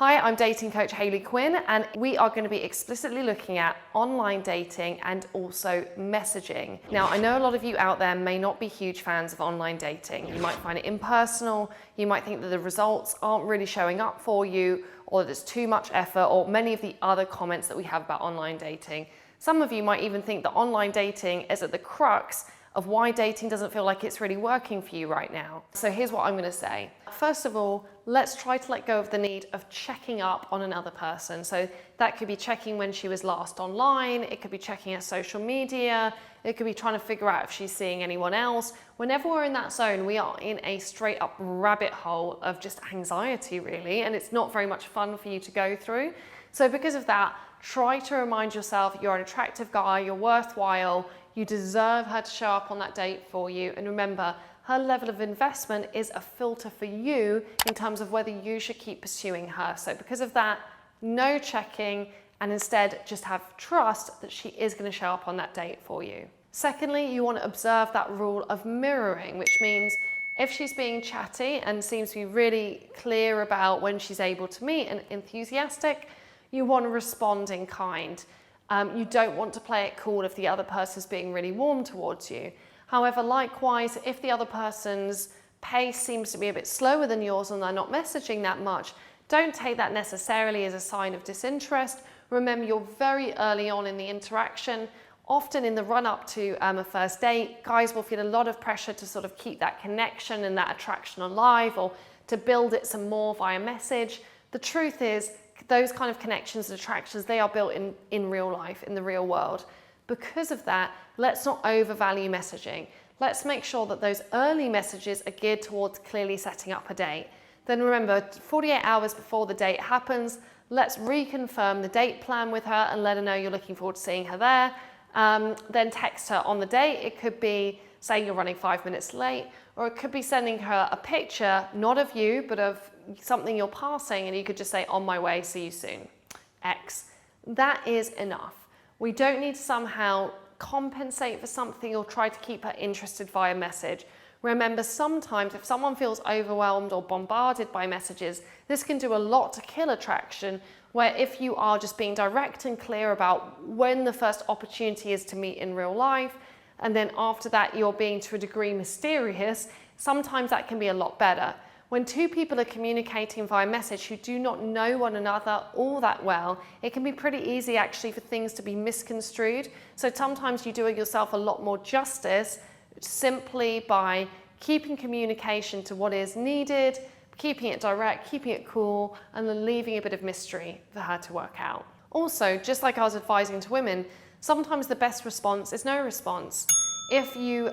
Hi, I'm dating coach Hayley Quinn, and we are going to be explicitly looking at online dating and also messaging. Now, I know a lot of you out there may not be huge fans of online dating. You might find it impersonal, you might think that the results aren't really showing up for you, or there's too much effort, or many of the other comments that we have about online dating. Some of you might even think that online dating is at the crux of why dating doesn't feel like it's really working for you right now. So here's what I'm going to say. First of all, let's try to let go of the need of checking up on another person. So that could be checking when she was last online, it could be checking her social media, it could be trying to figure out if she's seeing anyone else. Whenever we're in that zone, we are in a straight up rabbit hole of just anxiety really, and it's not very much fun for you to go through. So because of that, try to remind yourself you're an attractive guy, you're worthwhile, you deserve her to show up on that date for you. And remember, her level of investment is a filter for you in terms of whether you should keep pursuing her. So because of that, no checking, and instead just have trust that she is going to show up on that date for you. Secondly, you want to observe that rule of mirroring, which means if she's being chatty and seems to be really clear about when she's able to meet and enthusiastic, you want to respond in kind. You don't want to play it cool if the other person's being really warm towards you. However, likewise, if the other person's pace seems to be a bit slower than yours and they're not messaging that much, don't take that necessarily as a sign of disinterest. Remember, you're very early on in the interaction. Often in the run-up to a first date, guys will feel a lot of pressure to sort of keep that connection and that attraction alive, or to build it some more via message. The truth is, those kind of connections and attractions, they are built in real life, in the real world. Because of that, let's not overvalue messaging. Let's make sure that those early messages are geared towards clearly setting up a date. Then remember, 48 hours before the date happens, let's reconfirm the date plan with her and let her know you're looking forward to seeing her there. Then text her on the date. It could be saying you're running 5 minutes late, or it could be sending her a picture, not of you, but of something you're passing, and you could just say, on my way, see you soon, X. That is enough. We don't need to somehow compensate for something or try to keep her interested via message. Remember, sometimes if someone feels overwhelmed or bombarded by messages, this can do a lot to kill attraction, where if you are just being direct and clear about when the first opportunity is to meet in real life, and then after that you're being to a degree mysterious, sometimes that can be a lot better. When two people are communicating via message who do not know one another all that well, it can be pretty easy actually for things to be misconstrued. So sometimes you do yourself a lot more justice simply by keeping communication to what is needed, keeping it direct, keeping it cool, and then leaving a bit of mystery for her to work out. Also, just like I was advising to women, sometimes the best response is no response. If you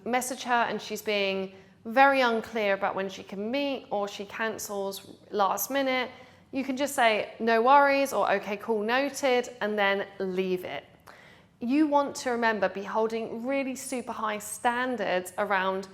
message her and she's being very unclear about when she can meet, or she cancels last minute, you can just say no worries or okay, cool, noted, and then leave it. You want to remember, be holding really super high standards around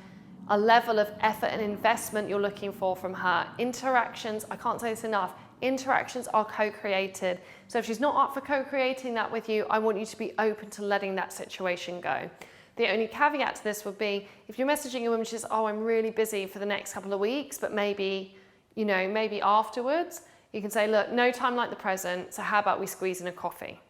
a level of effort and investment you're looking for from her. Interactions, I can't say this enough, interactions are co-created. So if she's not up for co-creating that with you, I want you to be open to letting that situation go. The only caveat to this would be if you're messaging a woman, she says, oh, I'm really busy for the next couple of weeks, but maybe afterwards, you can say, look, no time like the present, so how about we squeeze in a coffee?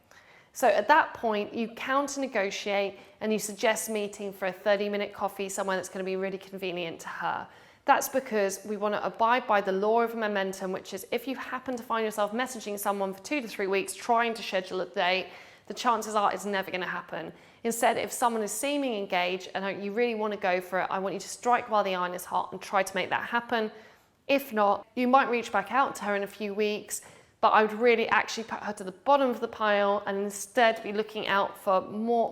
So at that point, you counter negotiate and you suggest meeting for a 30-minute coffee somewhere that's going to be really convenient to her. That's because we want to abide by the law of momentum, which is if you happen to find yourself messaging someone for 2 to 3 weeks trying to schedule a date, the chances are it's never going to happen. Instead, if someone is seeming engaged and you really want to go for it, I want you to strike while the iron is hot and try to make that happen. If not, you might reach back out to her in a few weeks, but I would really actually put her to the bottom of the pile and instead be looking out for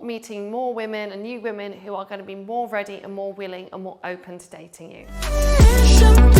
meeting more women and new women who are going to be more ready and more willing and more open to dating you.